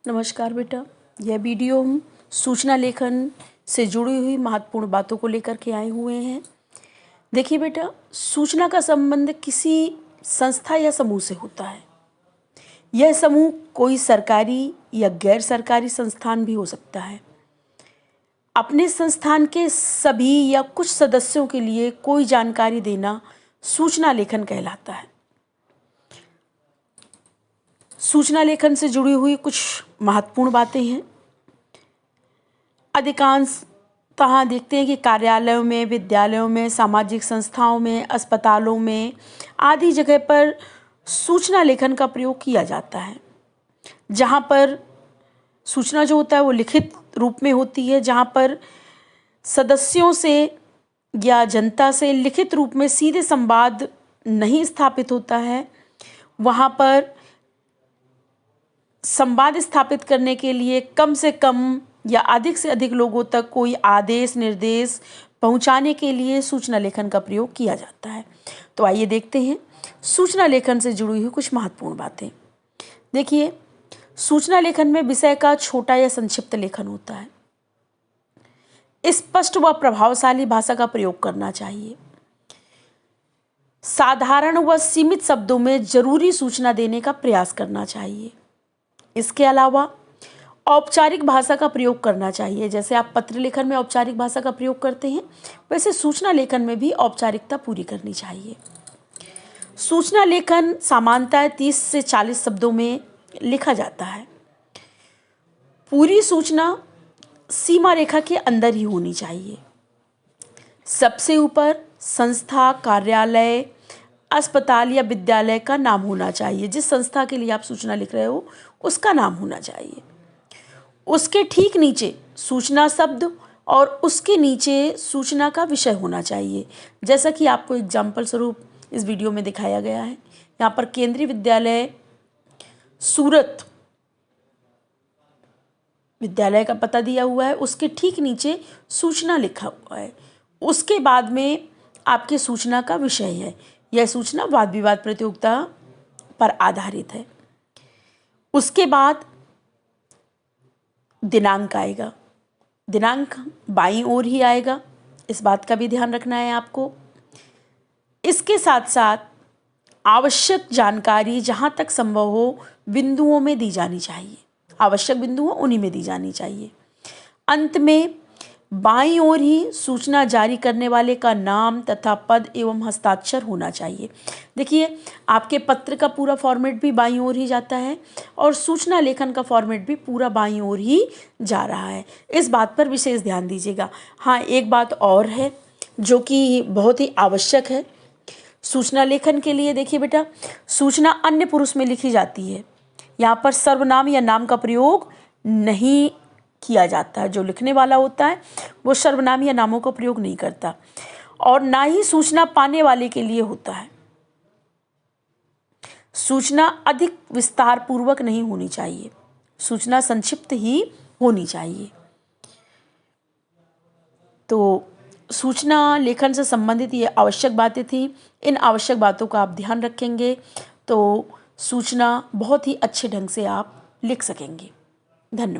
नमस्कार बेटा। यह वीडियो हम सूचना लेखन से जुड़ी हुई महत्वपूर्ण बातों को लेकर के आए हुए हैं। देखिए बेटा, सूचना का संबंध किसी संस्था या समूह से होता है। यह समूह कोई सरकारी या गैर सरकारी संस्थान भी हो सकता है। अपने संस्थान के सभी या कुछ सदस्यों के लिए कोई जानकारी देना सूचना लेखन कहलाता है। सूचना लेखन से जुड़ी हुई कुछ महत्वपूर्ण बातें हैं। अधिकांशतः देखते हैं कि कार्यालयों में, विद्यालयों में, सामाजिक संस्थाओं में, अस्पतालों में आदि जगह पर सूचना लेखन का प्रयोग किया जाता है, जहाँ पर सूचना जो होता है वो लिखित रूप में होती है, जहाँ पर सदस्यों से या जनता से लिखित रूप में सीधे संवाद नहीं स्थापित होता है। वहाँ पर संवाद स्थापित करने के लिए कम से कम या अधिक से अधिक लोगों तक कोई आदेश निर्देश पहुंचाने के लिए सूचना लेखन का प्रयोग किया जाता है। तो आइए देखते हैं सूचना लेखन से जुड़ी हुई कुछ महत्वपूर्ण बातें। देखिए, सूचना लेखन में विषय का छोटा या संक्षिप्त लेखन होता है। स्पष्ट व प्रभावशाली भाषा का प्रयोग करना चाहिए। साधारण व सीमित शब्दों में जरूरी सूचना देने का प्रयास करना चाहिए। इसके अलावा औपचारिक भाषा का प्रयोग करना चाहिए। जैसे आप पत्र लेखन में औपचारिक भाषा का प्रयोग करते हैं, वैसे सूचना लेखन में भी औपचारिकता पूरी करनी चाहिए। सूचना लेखन सामान्यतः 30 से 40 शब्दों में लिखा जाता है। पूरी सूचना सीमा रेखा के अंदर ही होनी चाहिए। सबसे ऊपर संस्था, कार्यालय, अस्पताल या विद्यालय का नाम होना चाहिए। जिस संस्था के लिए आप सूचना लिख रहे हो उसका नाम होना चाहिए। उसके ठीक नीचे सूचना शब्द और उसके नीचे सूचना का विषय होना चाहिए। जैसा कि आपको एग्जाम्पल स्वरूप इस वीडियो में दिखाया गया है। यहाँ पर केंद्रीय विद्यालय सूरत विद्यालय का पता दिया हुआ है, उसके ठीक नीचे सूचना लिखा हुआ है। उसके बाद में आपके सूचना का विषय है। यह सूचना वाद विवाद प्रतियोगिता पर आधारित है। उसके बाद दिनांक आएगा। दिनांक बाईं ओर ही आएगा, इस बात का भी ध्यान रखना है आपको। इसके साथ साथ आवश्यक जानकारी जहाँ तक संभव हो बिंदुओं में दी जानी चाहिए। आवश्यक बिंदु हो उन्हीं में दी जानी चाहिए। अंत में बाईं ओर ही सूचना जारी करने वाले का नाम तथा पद एवं हस्ताक्षर होना चाहिए। देखिए, आपके पत्र का पूरा फॉर्मेट भी बाईं ओर ही जाता है और सूचना लेखन का फॉर्मेट भी पूरा बाईं ओर ही जा रहा है। इस बात पर विशेष ध्यान दीजिएगा। हाँ, एक बात और है जो कि बहुत ही आवश्यक है सूचना लेखन के लिए। देखिए बेटा, सूचना अन्य पुरुष में लिखी जाती है। यहाँ पर सर्वनाम या नाम का प्रयोग नहीं किया जाता है। जो लिखने वाला होता है वो सर्वनाम या नामों का प्रयोग नहीं करता, और ना ही सूचना पाने वाले के लिए होता है। सूचना अधिक विस्तार पूर्वक नहीं होनी चाहिए। सूचना संक्षिप्त ही होनी चाहिए। तो सूचना लेखन से संबंधित ये आवश्यक बातें थी। इन आवश्यक बातों का आप ध्यान रखेंगे तो सूचना बहुत ही अच्छे ढंग से आप लिख सकेंगे। धन्यवाद।